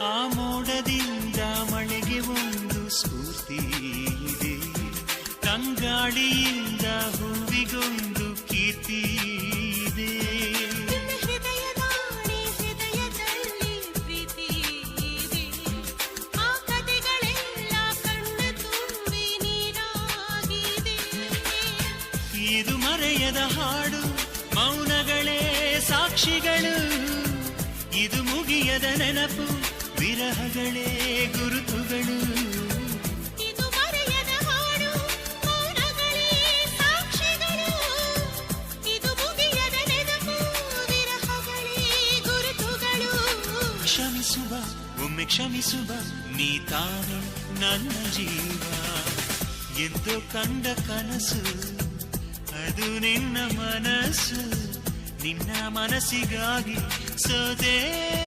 ಆ ಮೋಡದಿಂದ ಮಳೆಗೆ ಒಂದು ಸ್ಫೂರ್ತಿ ಇದೆ, ತಂಗಾಳಿಯಿಂದ ಹೂವಿಗೊಂದು ಕೀರ್ತಿ ಇದೆ. ಹೃದಯದಲ್ಲಿ ಪ್ರೀತಿ ಇದೆ, ಆ ಕಥೆಗಳೆಲ್ಲ ಕಣ್ಣ ತುಂಬಿ ನೀರಾಗಿದೆ. ಇದು ಮರೆಯದ ಹಾಡು, ಮೌನಗಳೇ ಸಾಕ್ಷಿಗಳು. ಇದು ಮುಗಿಯದ ನೆನಪು, ವಿರಹಗಳೇ ಗುರುತುಗಳು. ಇದು ಮರೆಯದ ಹಾಡು, ಮೌನಗಳೇ ಸಾಕ್ಷಿಗಳು. ಇದು ಮುಗಿಯದ ನೆನಪು, ವಿರಹಗಳೇ ಗುರುತುಗಳು. ಕ್ಷಮಿಸುವ, ಒಮ್ಮೆ ಕ್ಷಮಿಸುವ, ನೀ ತಾನೆ ನನ್ನ ಜೀವ. ಎಂದು ಕಂಡ ಕನಸು ಅದು ನಿನ್ನ ಮನಸ್ಸು, ನಿನ್ನ ಮನಸ್ಸಿಗಾಗಿ ಸೋದೆ.